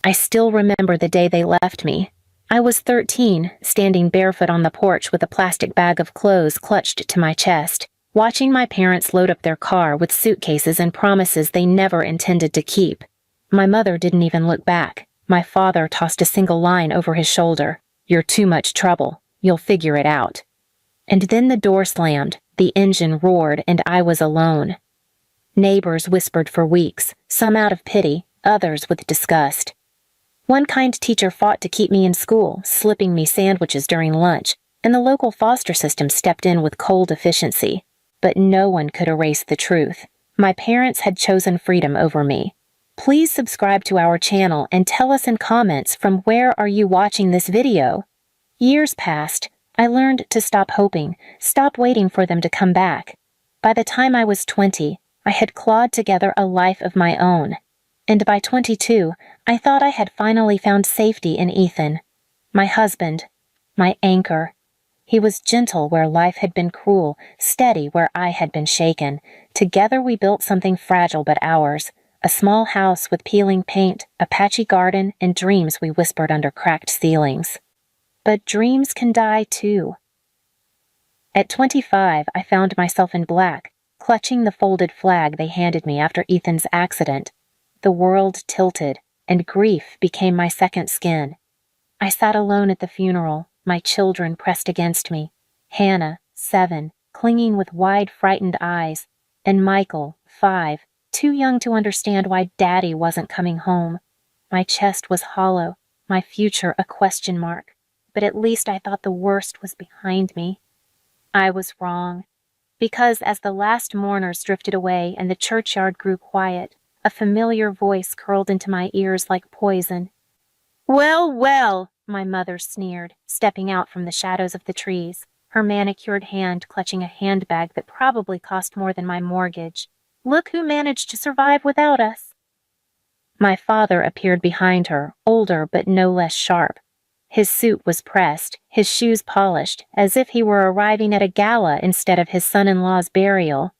I still remember the day they left me. I was 13, standing barefoot on the porch with a plastic bag of clothes clutched to my chest, watching my parents load up their car with suitcases and promises they never intended to keep. My mother didn't even look back. My father tossed a single line over his shoulder. "You're too much trouble. You'll figure it out." And then the door slammed, the engine roared, and I was alone. Neighbors whispered for weeks, some out of pity, others with disgust. One kind teacher fought to keep me in school, slipping me sandwiches during lunch, and the local foster system stepped in with cold efficiency. But no one could erase the truth. My parents had chosen freedom over me. Please subscribe to our channel and tell us in comments from where are you watching this video. Years passed. I learned to stop hoping, stop waiting for them to come back. By the time I was 20, I had clawed together a life of my own. And by 22, I thought I had finally found safety in Ethan. My husband, my anchor. He was gentle where life had been cruel, steady where I had been shaken. Together we built something fragile but ours. A small house with peeling paint, a patchy garden, and dreams we whispered under cracked ceilings. But dreams can die too. At 25, I found myself in black, clutching the folded flag they handed me after Ethan's accident. The world tilted, and grief became my second skin. I sat alone at the funeral, my children pressed against me. Hannah, 7, clinging with wide, frightened eyes, and Michael, 5, too young to understand why Daddy wasn't coming home. My chest was hollow, my future a question mark, but at least I thought the worst was behind me. I was wrong, because as the last mourners drifted away and the churchyard grew quiet, a familiar voice curled into my ears like poison. "Well, well," my mother sneered, stepping out from the shadows of the trees, her manicured hand clutching a handbag that probably cost more than my mortgage. "Look who managed to survive without us." My father appeared behind her, older but no less sharp. His suit was pressed, his shoes polished, as if he were arriving at a gala instead of his son-in-law's burial.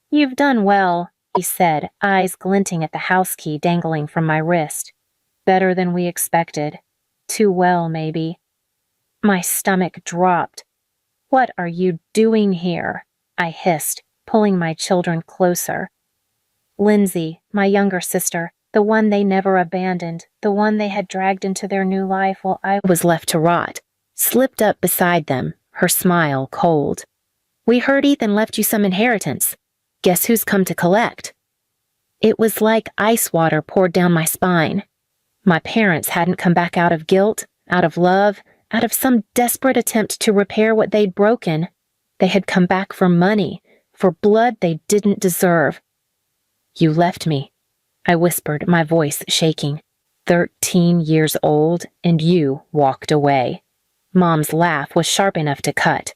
"You've done well," he said, eyes glinting at the house key dangling from my wrist. "Better than we expected. Too well, maybe." My stomach dropped. "What are you doing here?" I hissed, pulling my children closer. Lindsay, my younger sister, the one they never abandoned, the one they had dragged into their new life while I was left to rot, slipped up beside them, her smile cold. "We heard Ethan left you some inheritance. Guess who's come to collect?" It was like ice water poured down my spine. My parents hadn't come back out of guilt, out of love, out of some desperate attempt to repair what they'd broken. They had come back for money, for blood they didn't deserve. "You left me," I whispered, my voice shaking. 13 years old, and you walked away. Mom's laugh was sharp enough to cut.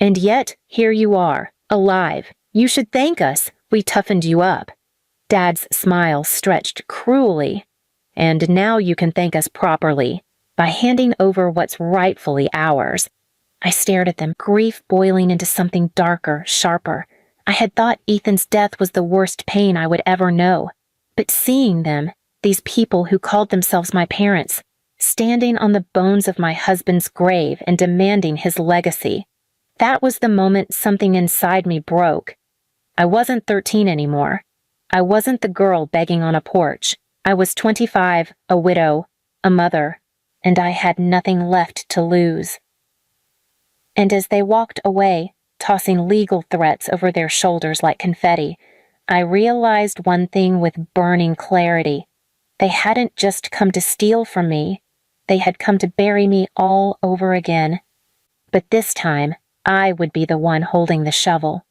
"And yet, here you are, alive. You should thank us. We toughened you up." Dad's smile stretched cruelly. "And now you can thank us properly, by handing over what's rightfully ours." I stared at them, grief boiling into something darker, sharper. I had thought Ethan's death was the worst pain I would ever know. But seeing them, these people who called themselves my parents, standing on the bones of my husband's grave and demanding his legacy, that was the moment something inside me broke. I wasn't 13 anymore. I wasn't the girl begging on a porch. I was 25, a widow, a mother, and I had nothing left to lose. And as they walked away, tossing legal threats over their shoulders like confetti, I realized one thing with burning clarity. They hadn't just come to steal from me. They had come to bury me all over again. But this time, I would be the one holding the shovel.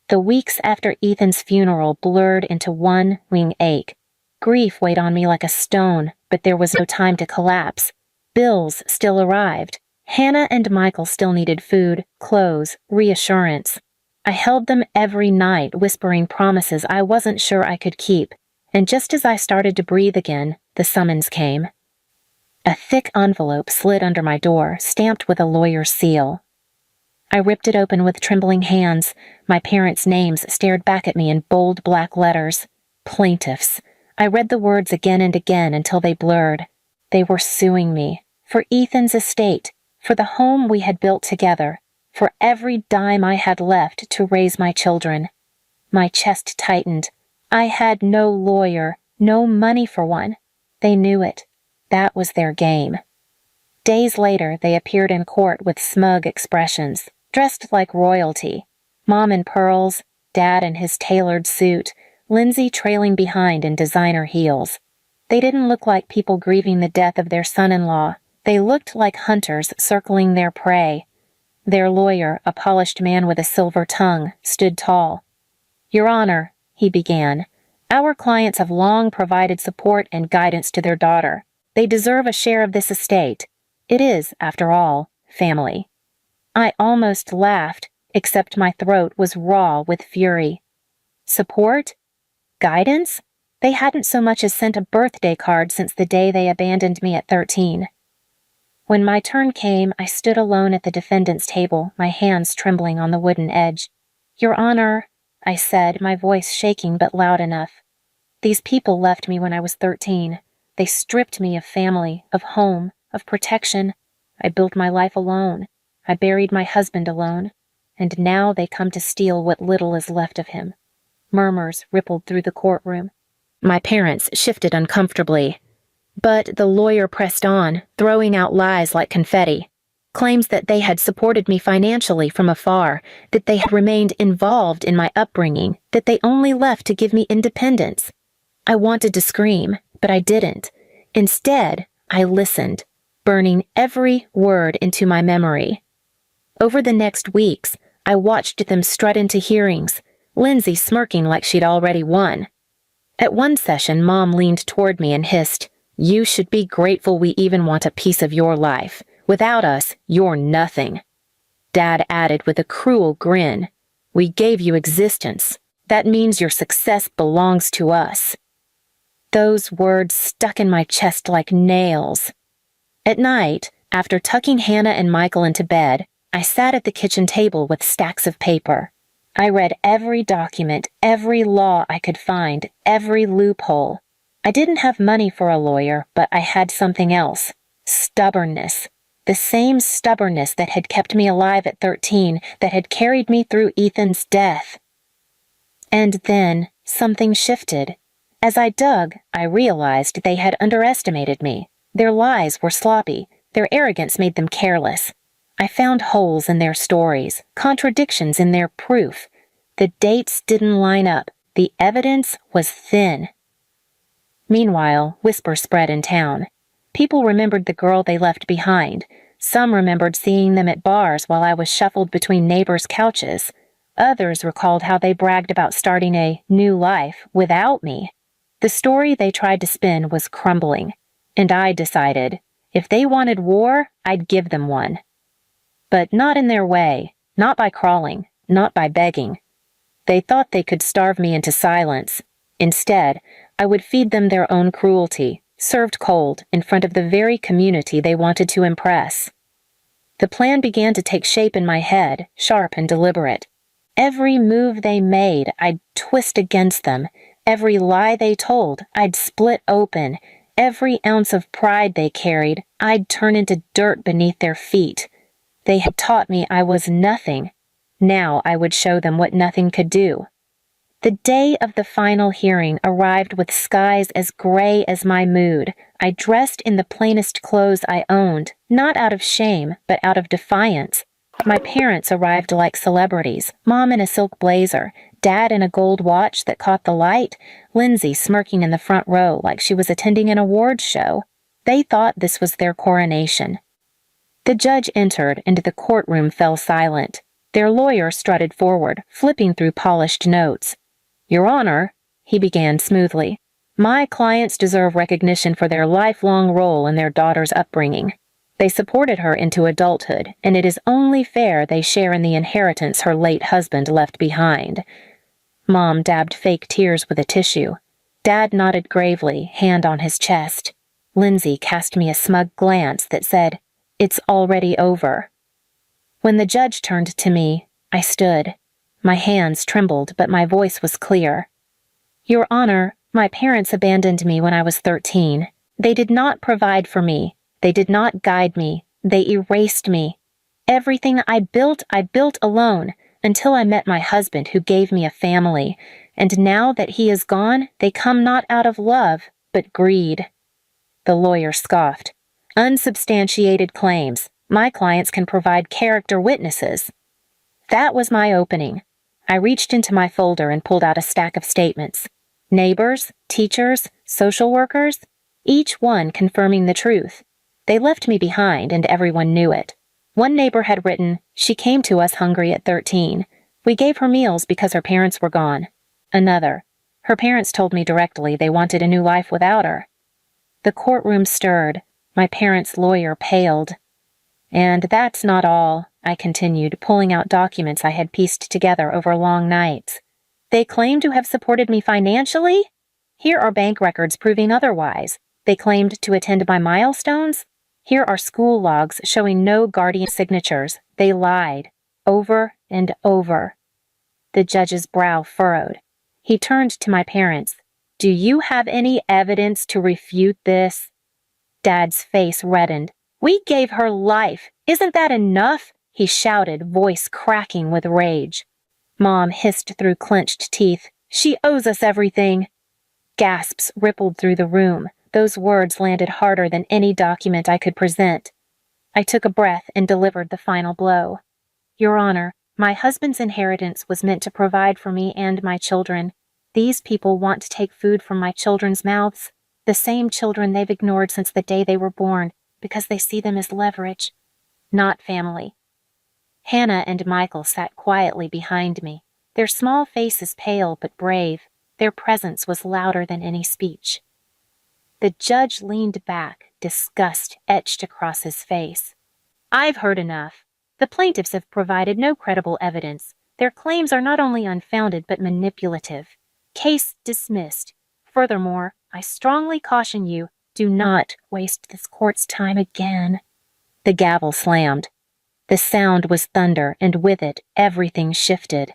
The weeks after Ethan's funeral blurred into one wing ache. Grief weighed on me like a stone, but there was no time to collapse. Bills still arrived. Hannah and Michael still needed food, clothes, reassurance. I held them every night, whispering promises I wasn't sure I could keep, and just as I started to breathe again, the summons came. A thick envelope slid under my door, stamped with a lawyer's seal. I ripped it open with trembling hands. My parents' names stared back at me in bold black letters. Plaintiffs. I read the words again and again until they blurred. They were suing me. For Ethan's estate. For the home we had built together. For every dime I had left to raise my children. My chest tightened. I had no lawyer, no money for one. They knew it. That was their game. Days later, they appeared in court with smug expressions, dressed like royalty. Mom in pearls, Dad in his tailored suit, Lindsay trailing behind in designer heels. They didn't look like people grieving the death of their son-in-law. They looked like hunters circling their prey. Their lawyer, a polished man with a silver tongue, stood tall. "Your Honor," he began, "our clients have long provided support and guidance to their daughter. They deserve a share of this estate. It is, after all, family." I almost laughed, except my throat was raw with fury. Support? Guidance? They hadn't so much as sent a birthday card since the day they abandoned me at 13. When my turn came, I stood alone at the defendant's table, my hands trembling on the wooden edge. "Your Honor," I said, my voice shaking but loud enough. "These people left me when I was 13. They stripped me of family, of home, of protection. I built my life alone. I buried my husband alone. And now they come to steal what little is left of him." Murmurs rippled through the courtroom. My parents shifted uncomfortably. But the lawyer pressed on, throwing out lies like confetti. Claims that they had supported me financially from afar, that they had remained involved in my upbringing, that they only left to give me independence. I wanted to scream, but I didn't. Instead, I listened, burning every word into my memory. Over the next weeks, I watched them strut into hearings, Lindsay smirking like she'd already won. At one session, Mom leaned toward me and hissed, "You should be grateful we even want a piece of your life. Without us, you're nothing." Dad added with a cruel grin, "We gave you existence. That means your success belongs to us." Those words stuck in my chest like nails. At night, after tucking Hannah and Michael into bed, I sat at the kitchen table with stacks of paper. I read every document, every law I could find, every loophole. I didn't have money for a lawyer, but I had something else. Stubbornness. The same stubbornness that had kept me alive at 13, that had carried me through Ethan's death. And then, something shifted. As I dug, I realized they had underestimated me. Their lies were sloppy. Their arrogance made them careless. I found holes in their stories, contradictions in their proof. The dates didn't line up. The evidence was thin. Meanwhile, whispers spread in town. People remembered the girl they left behind. Some remembered seeing them at bars while I was shuffled between neighbors' couches. Others recalled how they bragged about starting a new life without me. The story they tried to spin was crumbling, and I decided, if they wanted war, I'd give them one. But not in their way, not by crawling, not by begging. They thought they could starve me into silence. Instead, I would feed them their own cruelty, served cold, in front of the very community they wanted to impress. The plan began to take shape in my head, sharp and deliberate. Every move they made, I'd twist against them. Every lie they told, I'd split open. Every ounce of pride they carried, I'd turn into dirt beneath their feet. They had taught me I was nothing. Now I would show them what nothing could do. The day of the final hearing arrived with skies as gray as my mood. I dressed in the plainest clothes I owned, not out of shame, but out of defiance. My parents arrived like celebrities, Mom in a silk blazer, Dad in a gold watch that caught the light, Lindsay smirking in the front row like she was attending an awards show. They thought this was their coronation. The judge entered, and the courtroom fell silent. Their lawyer strutted forward, flipping through polished notes. "Your Honor," he began smoothly, "my clients deserve recognition for their lifelong role in their daughter's upbringing. They supported her into adulthood, and it is only fair they share in the inheritance her late husband left behind." Mom dabbed fake tears with a tissue. Dad nodded gravely, hand on his chest. Lindsay cast me a smug glance that said, "It's already over." When the judge turned to me, I stood. My hands trembled, but my voice was clear. "Your Honor, My parents abandoned me when I was 13. They did not provide for me. They did not guide me. They erased me. Everything I built alone, until I met my husband who gave me a family. And now that he is gone, they come not out of love, but greed. The lawyer scoffed. Unsubstantiated claims. My clients can provide character witnesses. That was my opening. I reached into my folder and pulled out a stack of statements. Neighbors, teachers, social workers, each one confirming the truth. They left me behind, and everyone knew it. One neighbor had written, "She came to us hungry at 13. We gave her meals because her parents were gone." Another, "Her parents told me directly they wanted a new life without her." The courtroom stirred. My parents' lawyer paled. "And that's not all," I continued, pulling out documents I had pieced together over long nights. "They claim to have supported me financially? Here are bank records proving otherwise. They claimed to attend my milestones? Here are school logs showing no guardian signatures. They lied. Over and over." The judge's brow furrowed. He turned to my parents. "Do you have any evidence to refute this?" Dad's face reddened. "We gave her life. Isn't that enough?" he shouted, voice cracking with rage. Mom hissed through clenched teeth. "She owes us everything." Gasps rippled through the room. Those words landed harder than any document I could present. I took a breath and delivered the final blow. "Your Honor, my husband's inheritance was meant to provide for me and my children. These people want to take food from my children's mouths, the same children they've ignored since the day they were born, because they see them as leverage, not family." Hannah and Michael sat quietly behind me, their small faces pale but brave. Their presence was louder than any speech. The judge leaned back, disgust etched across his face. "I've heard enough. The plaintiffs have provided no credible evidence. Their claims are not only unfounded but manipulative. Case dismissed. Furthermore, I strongly caution you, do not waste this court's time again." The gavel slammed. The sound was thunder, and with it, everything shifted.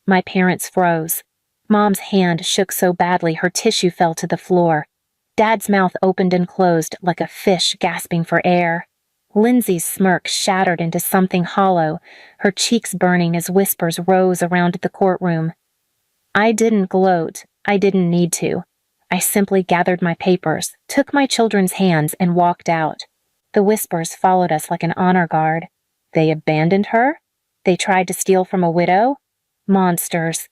My parents froze. Mom's hand shook so badly her tissue fell to the floor. Dad's mouth opened and closed like a fish gasping for air. Lindsay's smirk shattered into something hollow, her cheeks burning as whispers rose around the courtroom. I didn't gloat. I didn't need to. I simply gathered my papers, took my children's hands, and walked out. The whispers followed us like an honor guard. They abandoned her? They tried to steal from a widow? Monsters.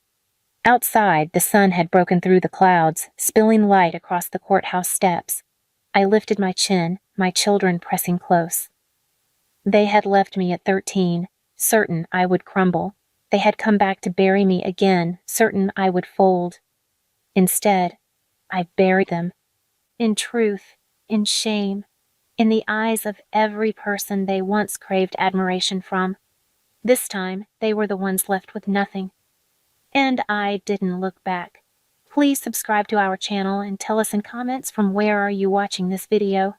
Outside, the sun had broken through the clouds, spilling light across the courthouse steps. I lifted my chin, my children pressing close. They had left me at 13, certain I would crumble. They had come back to bury me again, certain I would fold. Instead, I buried them. In truth, in shame, in the eyes of every person they once craved admiration from. This time, they were the ones left with nothing. And I didn't look back. Please subscribe to our channel and tell us in comments from where are you watching this video.